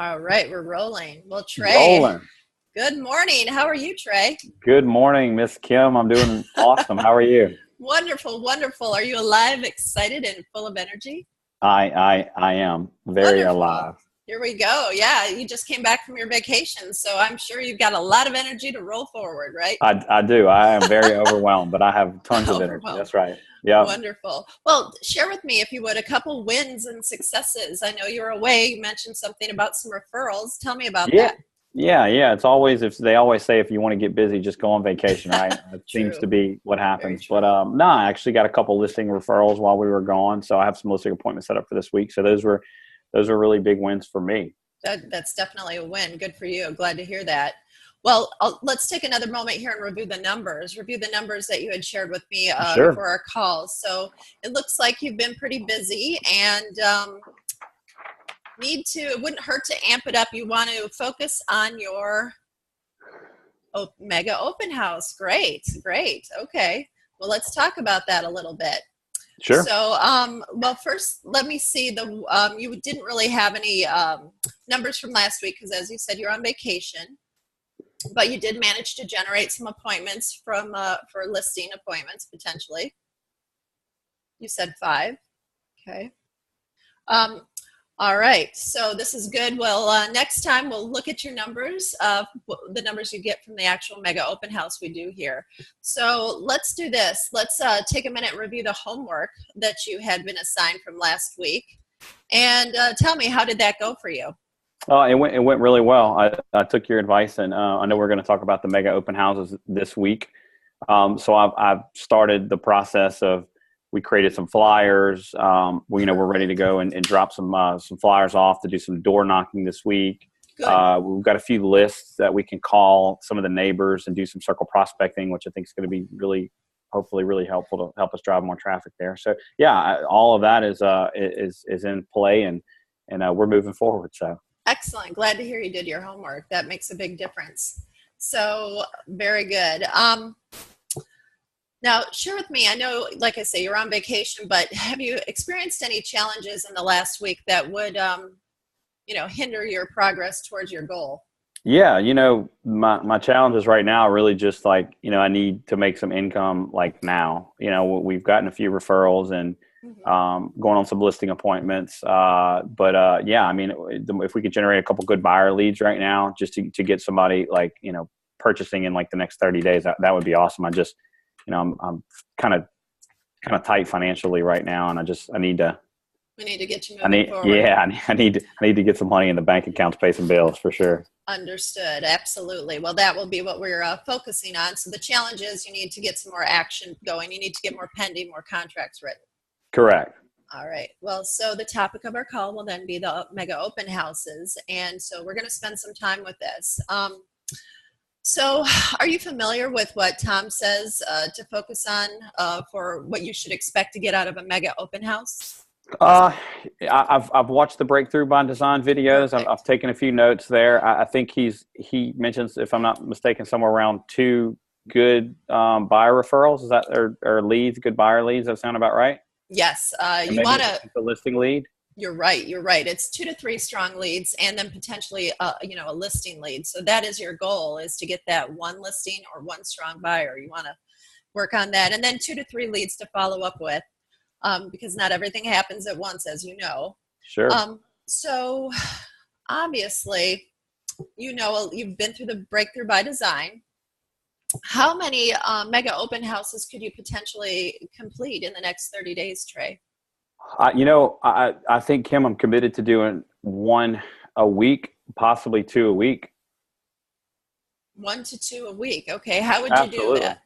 All right, we're rolling. Well, Trey, Rolling. good morning. How are you, Trey? Good morning, Miss Kim. I'm doing awesome. How are you? Wonderful, wonderful. Are you alive, excited, and full of energy? I am very Wonderful. alive. Here we go. Yeah, you just came back from your vacation, so I'm sure you've got a lot of energy to roll forward, right? I do. I am very overwhelmed, but I have tons of energy. Overwhelmed. That's right. Yeah. Wonderful. Well, share with me, if you would, a couple wins and successes. I know you were away. You mentioned something about some referrals. Tell me about Yeah. that. Yeah. It's always, if they always say, if you want to get busy, just go on vacation, right? It seems to True. be what Very happens. But true. no, I actually got a couple listing referrals while we were gone. So I have some listing appointments set up for this week. So those were really big wins for me. That's definitely a win. Good for you. Glad to hear that. Well, let's take another moment here and review the numbers. Review the numbers that you had shared with me Sure. before our call. So it looks like you've been pretty busy and it wouldn't hurt to amp it up. You want to focus on your mega open house. Great, great. Okay. Well, let's talk about that a little bit. Sure. So, well, first, let me see you didn't really have any numbers from last week because, as you said, you're on vacation, but you did manage to generate some appointments for listing appointments potentially. You said 5. Okay. All right. So this is good. Well, next time we'll look at your numbers, the numbers you get from the actual mega open house we do here. So let's do this. Let's take a minute and review the homework that you had been assigned from last week. And tell me, how did that go for you? It went really well. I took your advice, and I know we're going to talk about the mega open houses this week. So I've started the process of, we created some flyers. We're ready to go and drop some flyers off to do some door knocking this week. Good. We've got a few lists that we can call some of the neighbors and do some circle prospecting, which I think is going to be hopefully really helpful to help us drive more traffic there. So yeah, all of that is in play, and we're moving forward. So Excellent. Glad to hear you did your homework. That makes a big difference. So very good. Now, share with me, I know, like I say, you're on vacation, but have you experienced any challenges in the last week that would, hinder your progress towards your goal? yeah, my challenges right now are really just like, I need to make some income like now. We've gotten a few referrals and going on some listing appointments. Yeah, I mean, if we could generate a couple good buyer leads right now, just to get somebody like, purchasing in like the next 30 days, that would be awesome. I'm kind of tight financially right now, and I need to. We need to get you moving forward. Yeah, I need to get some money in the bank account to pay some bills for sure. Understood. Absolutely. Well, that will be what we're focusing on. So the challenge is you need to get some more action going. You need to get more pending, more contracts written. Correct. All right. Well, so the topic of our call will then be the mega open houses. And so we're going to spend some time with this. So are you familiar with what Tom says to focus on for what you should expect to get out of a mega open house? I've watched the Breakthrough by Design videos. I've taken a few notes there. I think he mentions, if I'm not mistaken, somewhere around 2 good buyer referrals. Is that or leads, good buyer leads? Does that sound about right? Yes. You want to the listing lead. You're right. It's 2 to 3 strong leads, and then potentially, a listing lead. So that is your goal, is to get that 1 listing or 1 strong buyer. You want to work on that, and then 2 to 3 leads to follow up with, because not everything happens at once, as you know. Sure. So obviously, you've been through the Breakthrough by Design. How many mega open houses could you potentially complete in the next 30 days, Trey? I think, Kim, I'm committed to doing 1 a week, possibly 2 a week. 1 to 2 a week. Okay. How would you do that?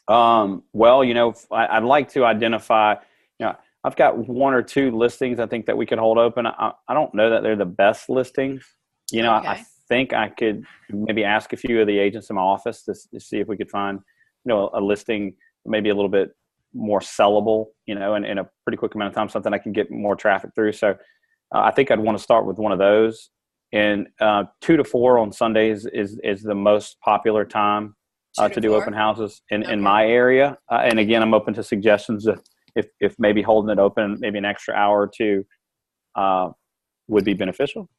Well, I'd like to identify, I've got 1 or 2 listings I think that we could hold open. I don't know that they're the best listings. Okay. I think I could maybe ask a few of the agents in my office to see if we could find, a listing maybe a little bit more sellable, in a pretty quick amount of time, something I can get more traffic through. So I think I'd want to start with 1 of those. And 2 to 4 on Sundays is the most popular time to do open houses in my area. And again, I'm open to suggestions if maybe holding it open maybe an extra hour or 2 would be beneficial.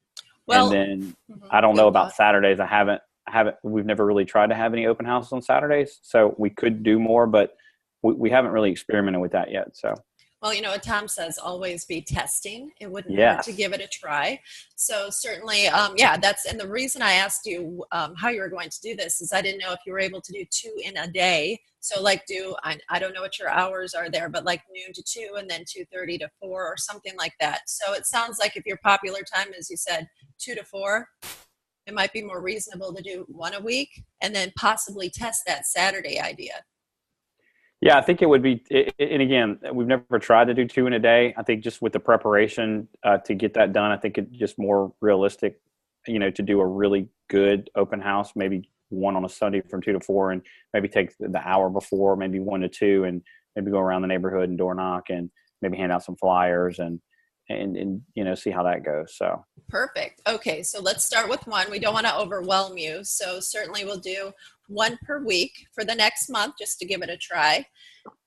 And Well, then I don't good know about thought. Saturdays. We've never really tried to have any open houses on Saturdays. So we could do more, but we haven't really experimented with that yet. So Well, you know what Tom says, always be testing. It wouldn't hurt to yes. give it a try. So certainly, and the reason I asked you how you were going to do this is I didn't know if you were able to do 2 in a day. So like I don't know what your hours are there, but like noon to 2 and then 2:30 to 4 or something like that. So it sounds like if your popular time, as you said, 2 to 4, it might be more reasonable to do 1 a week and then possibly test that Saturday idea. Yeah, I think it would be, and again, we've never tried to do 2 in a day. I think just with the preparation to get that done, I think it's just more realistic, to do a really good open house, maybe one on a Sunday from 2 to 4, and maybe take the hour before, maybe 1 to 2, and maybe go around the neighborhood and door knock and maybe hand out some flyers and see how that goes. So Perfect. Okay, so let's start with 1. We don't want to overwhelm you, so certainly we'll do 1 per week for the next month just to give it a try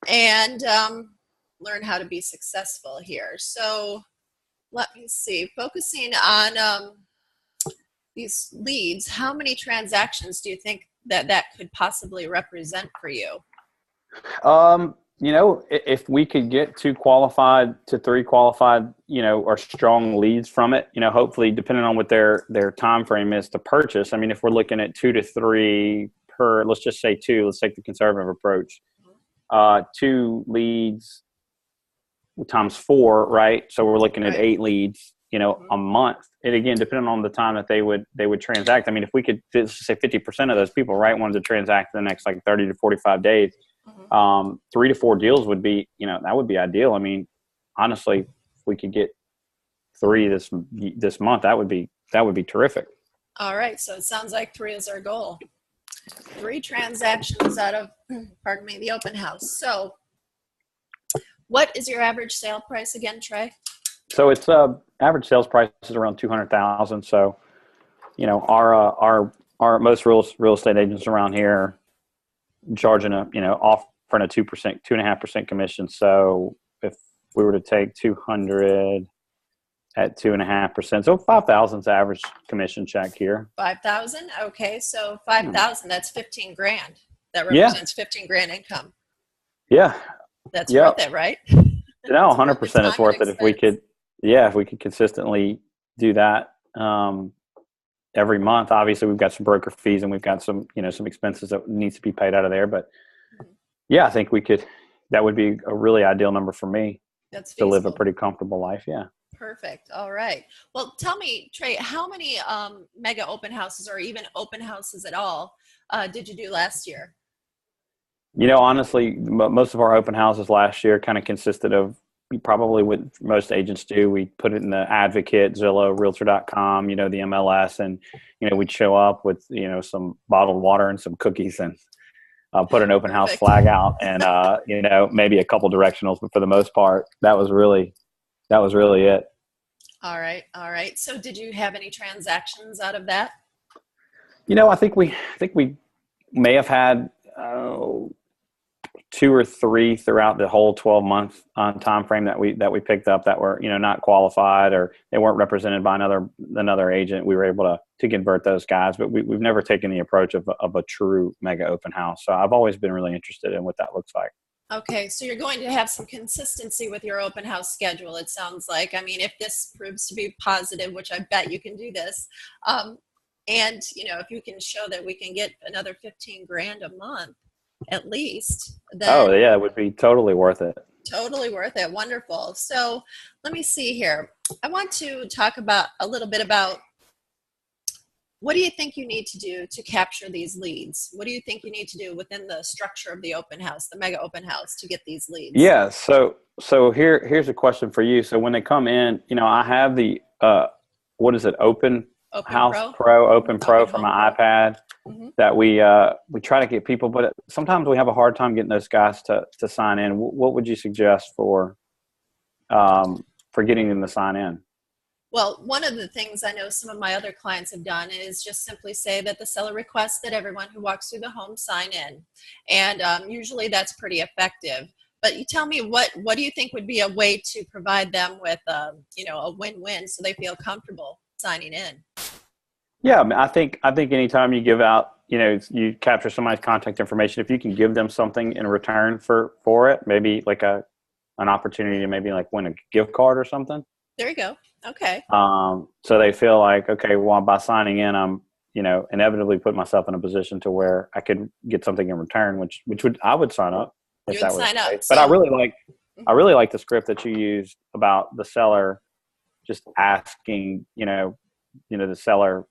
and learn how to be successful here. So let me see. Focusing on these leads, how many transactions do you think that could possibly represent for you? If we could get 2 qualified to 3 qualified, or strong leads from it, hopefully depending on what their time frame is to purchase. I mean, if we're looking at 2 to 3 per, let's just say 2, let's take the conservative approach. 2 leads times 4, right? So we're looking at 8 leads, a month. And again, depending on the time that they would transact. I mean, if we could say 50% of those people, right, wanted to transact in the next like 30 to 45 days, 3 to 4 deals would be, that would be ideal. I mean, honestly, if we could get 3 this month, that would be terrific. All right. So it sounds like 3 is our goal. 3 transactions out of, the open house. So what is your average sale price again, Trey? So it's average sales price is around 200,000. So, our most real estate agents around here charging offering a 2%, 2.5% commission. So if we were to take 200 at 2.5%, so 5,000's average commission check here. 5,000. Okay. So 5,000, that's 15 grand. That represents 15 grand income. Yeah. That's worth it, right? No, 100% it's worth it if we could consistently do that every month. Obviously, we've got some broker fees and we've got some expenses that needs to be paid out of there. But yeah, I think that would be a really ideal number for me. That's to live a pretty comfortable life. Yeah. Perfect. All right. Well, tell me, Trey, how many mega open houses or even open houses at all did you do last year? Honestly, most of our open houses last year kind of consisted of probably what most agents do. We put it in the Advocate, Zillow, Realtor.com, the MLS, and, we'd show up with, some bottled water and some cookies and put an open house flag out and, maybe a couple directionals. But for the most part, that was really it. All right. All right. So did you have any transactions out of that? I think we may have had 2 or 3 throughout the whole 12-month time frame that we picked up that were not qualified or they weren't represented by another agent. We were able to convert those guys, but we've never taken the approach of a true mega open house. So I've always been really interested in what that looks like. Okay, so you're going to have some consistency with your open house schedule, it sounds like. I mean, if this proves to be positive, which I bet you can do this, and if you can show that we can get another 15 grand a month at least, then it would be totally worth it. Totally worth it. Wonderful. So let me see here. I want to talk a little bit about what do you think you need to do to capture these leads? What do you think you need to do within the structure of the open house, the mega open house, to get these leads? Yeah. So here's a question for you. So when they come in, I have the what is it? Open House Pro, Open Pro for my iPad that we try to get people, but sometimes we have a hard time getting those guys to sign in. What would you suggest for getting them to sign in? Well, one of the things I know some of my other clients have done is just simply say that the seller requests that everyone who walks through the home sign in. And usually that's pretty effective. But you tell me, what do you think would be a way to provide them with, a win-win so they feel comfortable signing in? Yeah, I mean, I think anytime you give out, you capture somebody's contact information, if you can give them something in return for it, maybe like an opportunity to maybe like win a gift card or something. There you go. Okay. So they feel like, okay, well, by signing in, I'm, inevitably put myself in a position to where I could get something in return, which I would sign up You if would that was sign the up. case. But I really like the script that you used about the seller just asking, the seller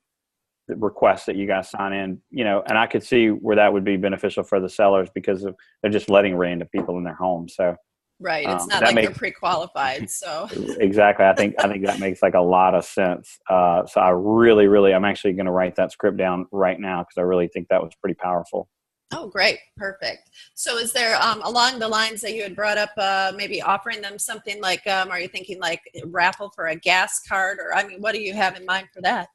requests that you guys sign in, and I could see where that would be beneficial for the sellers because they're just letting random people in their home. So Right. It's not that like they're makes pre-qualified. So exactly. I think that makes like a lot of sense. So I'm actually going to write that script down right now because I really think that was pretty powerful. oh, great. Perfect. So is there along the lines that you had brought up, maybe offering them something like, are you thinking like raffle for a gas card, or I mean, what do you have in mind for that?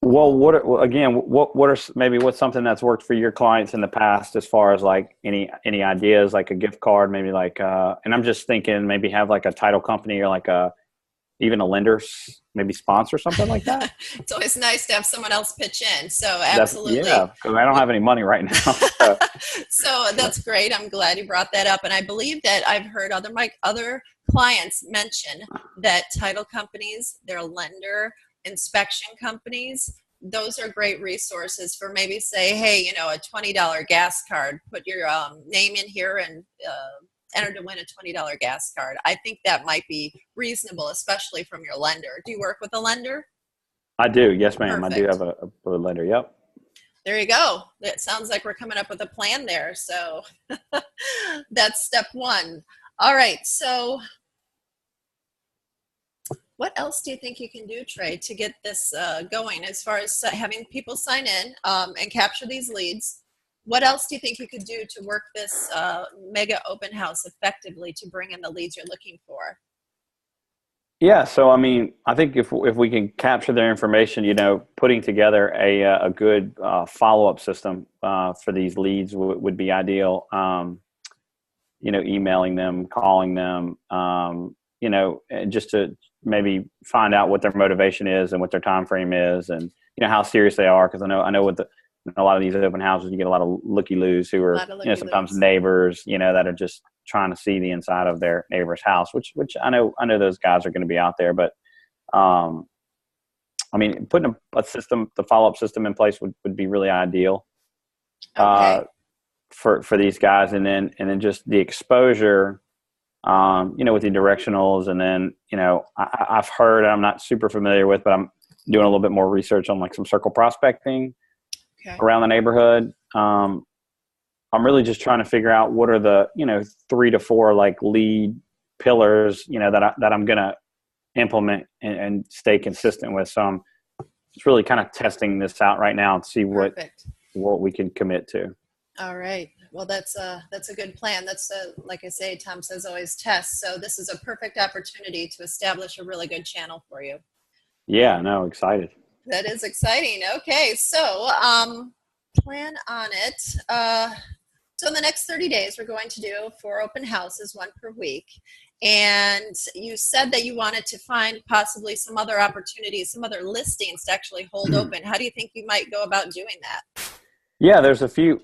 Well, what's something that's worked for your clients in the past as far as like any ideas, like a gift card, maybe like, and I'm just thinking maybe have like a title company or like even a lender's maybe sponsor something like that. It's always nice to have someone else pitch in. So Yeah, absolutely. because I don't have any money right now. So, So that's great. I'm glad you brought that up. And I believe that I've heard other clients mention that title companies, their lender, inspection companies, those are great resources for maybe say, hey, a $20 gas card, put your name in here and enter to win a $20 gas card. I think that might be reasonable, especially from your lender. Do you work with a lender? I do. Yes, ma'am. I do Perfect. have a lender. Yep. There you go. It sounds like we're coming up with a plan there. So that's step one. All right. So what else do you think you can do, Trey, to get this going as far as having people sign in and capture these leads? What else do you think you could do to work this mega open house effectively to bring in the leads you're looking for? Yeah. So, I mean, I think if we can capture their information, putting together a good follow-up system for these leads would be ideal. Emailing them, calling them, just to maybe find out what their motivation is and what their time frame is, and how serious they are. Because I know with a lot of these open houses, you get a lot of looky-loos who are sometimes neighbors, that are just trying to see the inside of their neighbor's house, which I know those guys are going to be out there. But I mean, putting the follow-up system in place would be really ideal. Okay. For these guys, and then just the exposure, with the directionals, and then I've heard, I'm not super familiar with, but I'm doing a little bit more research on like some circle prospecting around the neighborhood. I'm really just trying to figure out what are the 3 to 4 like lead pillars that I'm gonna implement and stay consistent with. So I'm just really kind of testing this out right now and see what we can commit to. All right. Well, that's a good plan. Like I say, Tom says always test. So this is a perfect opportunity to establish a really good channel for you. Yeah, no, excited. That is exciting. Okay. So plan on it. So in the next 30 days, we're going to do 4 open houses, 1 per week. And you said that you wanted to find possibly some other opportunities, some other listings to actually hold open. How do you think you might go about doing that? Yeah, there's a few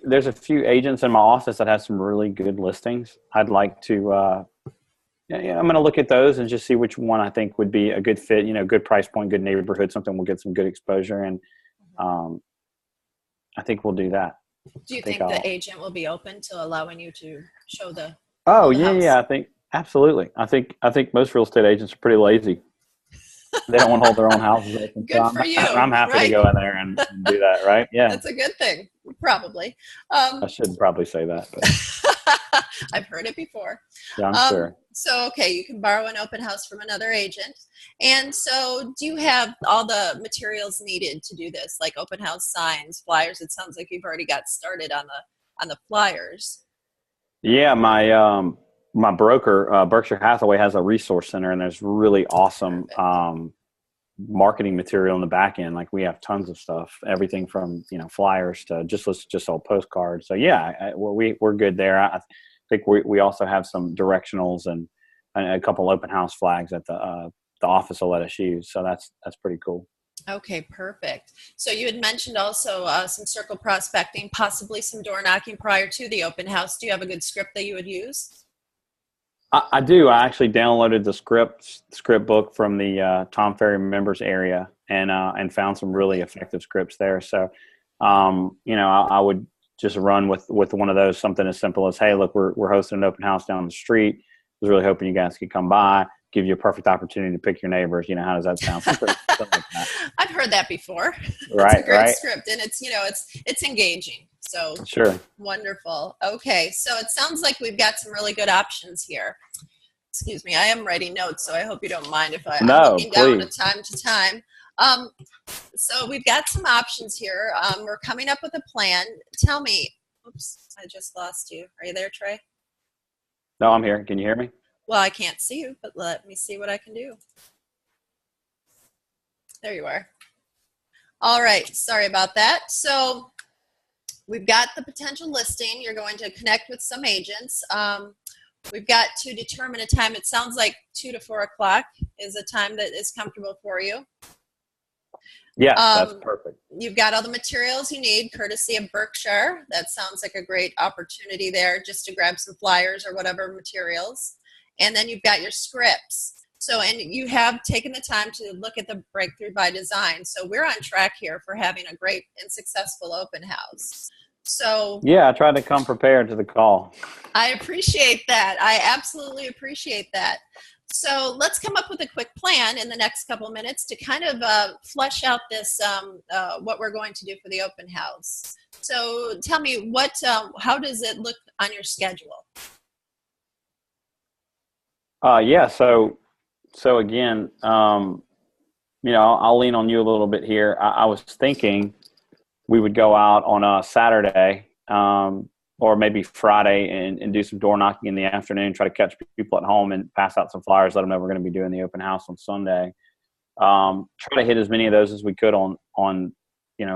agents in my office that have some really good listings. I'd like to, I'm going to look at those and just see which one I think would be a good fit, good price point, good neighborhood, something we'll get some good exposure. And I think we'll do that. Do you think the agent will be open to allowing you to show the house? Yeah, I think absolutely. I think most real estate agents are pretty lazy. They don't want to hold their own houses open. Good so for you. I'm happy to go in there and do that, right? Yeah. That's a good thing, probably. I should probably say that. But. I've heard it before. Yeah, I'm sure. So, okay, you can borrow an open house from another agent. And so do you have all the materials needed to do this, like open house signs, flyers? It sounds like you've already got started on the flyers. Yeah, my broker, Berkshire Hathaway, has a resource center, and there's really awesome marketing material in the back end. Like we have tons of stuff, everything from flyers to just all postcards. So yeah, we're good there. I think we also have some directionals and a couple open house flags that the office will let us use. So that's pretty cool. Okay, perfect. So you had mentioned also some circle prospecting, possibly some door knocking prior to the open house. Do you have a good script that you would use? I do. I actually downloaded the script book from the Tom Ferry members area and found some really effective scripts there. So, I would just run with one of those, something as simple as, "Hey, look, we're hosting an open house down the street. Was really hoping you guys could come by. Give you a perfect opportunity to pick your neighbors. How does that sound?" Something like that. I've heard that before. It's a Right. great Right. script, and it's engaging. So Sure. wonderful. Okay, so it sounds like we've got some really good options here. Excuse me, I am writing notes, so I hope you don't mind if I'm No, looking down please. at time to time. Um, so we've got some options here. We're coming up with a plan. Tell me, oops, I just lost you. Are you there, Trey? No, I'm here. Can you hear me? Well, I can't see you, but let me see what I can do. There you are. All right, sorry about that. So we've got the potential listing. You're going to connect with some agents. We've got to determine a time. It sounds like 2 to 4 o'clock is a time that is comfortable for you. Yes, that's perfect. You've got all the materials you need, courtesy of Berkshire. That sounds like a great opportunity there, just to grab some flyers or whatever materials. And then you've got your scripts. So, and you have taken the time to look at the Breakthrough by Design. So we're on track here for having a great and successful open house. So yeah, I tried to come prepared to the call. I appreciate that. I absolutely appreciate that. So let's come up with a quick plan in the next couple of minutes to kind of flesh out this, what we're going to do for the open house. So tell me, how does it look on your schedule? Yeah. So again, I'll lean on you a little bit here. I was thinking we would go out on a Saturday, or maybe Friday and do some door knocking in the afternoon, try to catch people at home and pass out some flyers, let them know we're going to be doing the open house on Sunday. Try to hit as many of those as we could on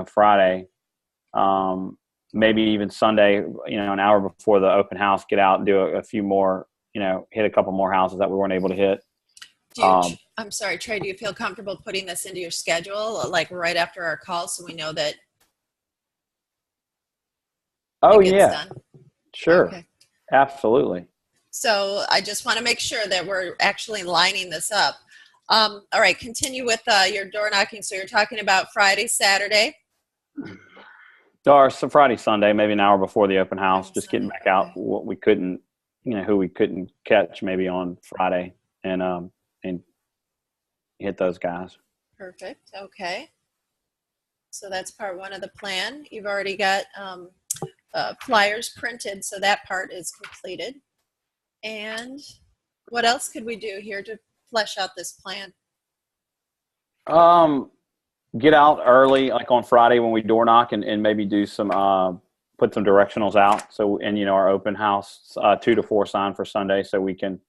Friday. Maybe even Sunday, an hour before the open house, get out and do a few more, hit a couple more houses that we weren't able to hit. I'm sorry, Trey, do you feel comfortable putting this into your schedule, like right after our call, so we know that? Oh, yeah. Done? Sure. Okay. Absolutely. So I just want to make sure that we're actually lining this up. All right, continue with your door knocking. So you're talking about Friday, Saturday? Or some Friday, Sunday, maybe an hour before the open house, Friday, just Sunday, getting back out what we couldn't, who we couldn't catch maybe on Friday and hit those guys. Perfect. Okay. So that's part one of the plan. You've already got flyers printed, so that part is completed. And what else could we do here to flesh out this plan? Get out early, like on Friday when we door knock, and maybe do some put some directionals out. So, and our open house 2 to 4 sign for Sunday, so we can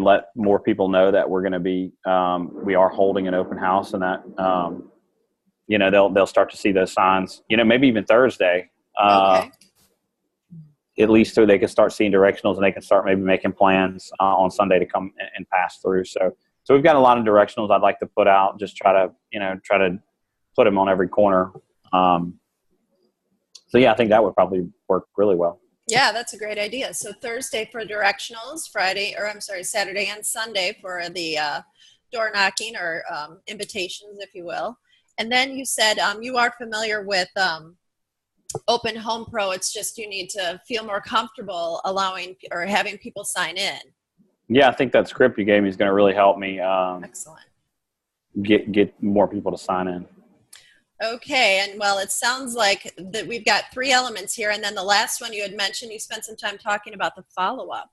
let more people know that we're going to be we are holding an open house, and that they'll start to see those signs. Maybe even Thursday. Okay. At least so they can start seeing directionals and they can start maybe making plans on Sunday to come and pass through. So we've got a lot of directionals I'd like to put out. Just try to put them on every corner. So yeah, I think that would probably work really well. Yeah, that's a great idea. So Thursday for directionals, Saturday and Sunday for the door knocking or invitations, if you will. And then you said you are familiar with Open Home Pro. It's just you need to feel more comfortable allowing or having people sign in. Yeah, I think that script you gave me is going to really help me Excellent. Get more people to sign in. Okay, and well, it sounds like that we've got 3 elements here, and then the last one you had mentioned, you spent some time talking about the follow-up.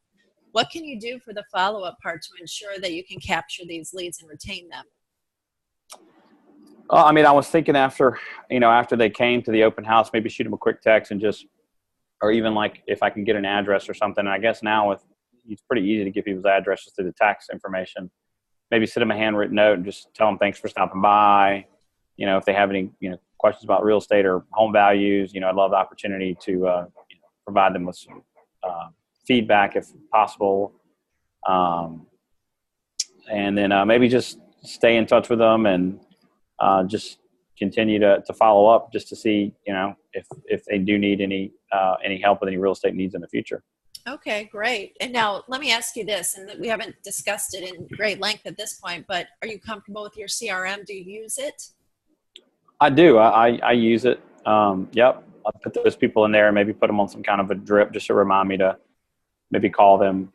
What can you do for the follow-up part to ensure that you can capture these leads and retain them? I was thinking after they came to the open house, maybe shoot them a quick text or even like if I can get an address or something. And I guess now it's pretty easy to get people's addresses through the tax information. Maybe send them a handwritten note and just tell them thanks for stopping by. If they have any questions about real estate or home values, I'd love the opportunity to provide them with some feedback if possible. And then maybe just stay in touch with them and just continue to follow up just to see, if they do need any help with any real estate needs in the future. Okay, great. And now let me ask you this, and we haven't discussed it in great length at this point, but are you comfortable with your CRM? Do you use it? I do. I use it. Yep. I'll put those people in there and maybe put them on some kind of a drip just to remind me to maybe call them,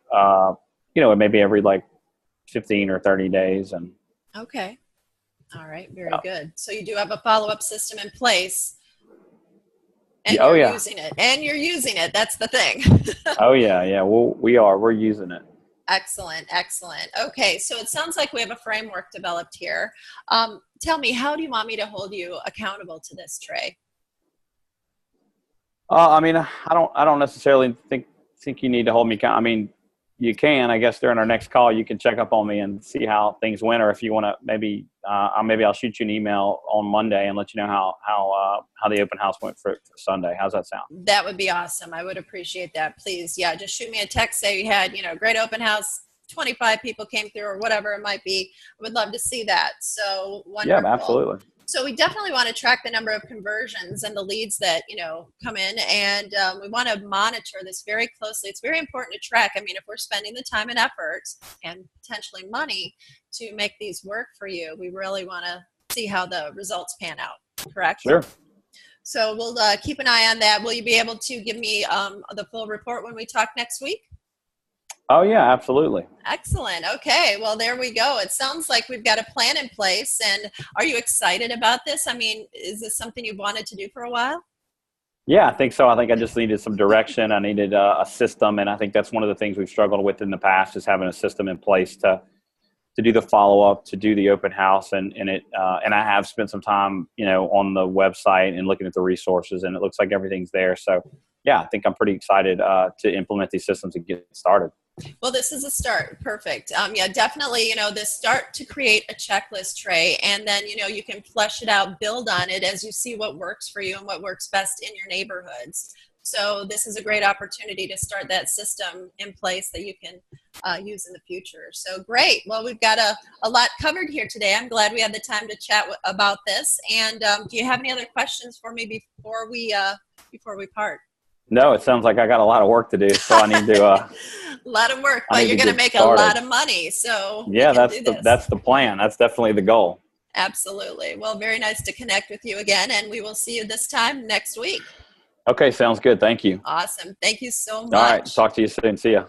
maybe every like 15 or 30 days. And okay. All right. Very good. So you do have a follow-up system in place. And you're using it. And you're using it. That's the thing. Oh, yeah. Yeah. Well, we're using it. Excellent. Excellent. Okay. So it sounds like we have a framework developed here. Tell me, how do you want me to hold you accountable to this, Trey? I don't necessarily think you need to hold me accountable. I mean, you can, I guess, during our next call, you can check up on me and see how things went, or if you want to, maybe I'll shoot you an email on Monday and let you know how the open house went for Sunday. How's that sound? That would be awesome. I would appreciate that. Please, yeah, just shoot me a text. Say you had, great open house, 25 people came through, or whatever it might be. I would love to see that. So wonderful. Yeah, absolutely. So we definitely want to track the number of conversions and the leads that, come in, and we want to monitor this very closely. It's very important to track. I mean, if we're spending the time and effort and potentially money to make these work for you, we really want to see how the results pan out, correct? Sure. So we'll keep an eye on that. Will you be able to give me the full report when we talk next week? Oh, yeah, absolutely. Excellent. Okay. Well, there we go. It sounds like we've got a plan in place. And are you excited about this? I mean, is this something you've wanted to do for a while? Yeah, I think so. I think I just needed some direction. I needed a system. And I think that's one of the things we've struggled with in the past, is having a system in place to do the follow-up, to do the open house. And I have spent some time, on the website and looking at the resources, and it looks like everything's there. So, yeah, I think I'm pretty excited to implement these systems and get started. Well, this is a start. Perfect. Yeah, definitely, this start to create a checklist, Trey, and then, you can flesh it out, build on it as you see what works for you and what works best in your neighborhoods. So this is a great opportunity to start that system in place that you can use in the future. So great. Well, we've got a lot covered here today. I'm glad we had the time to chat about this. And do you have any other questions for me before we part? No, it sounds like I got a lot of work to do, so I need to. A lot of work, but you're going to make a lot of money. So yeah, that's the plan. That's definitely the goal. Absolutely. Well, very nice to connect with you again, and we will see you this time next week. Okay, sounds good. Thank you. Awesome. Thank you so much. All right, talk to you soon. See ya.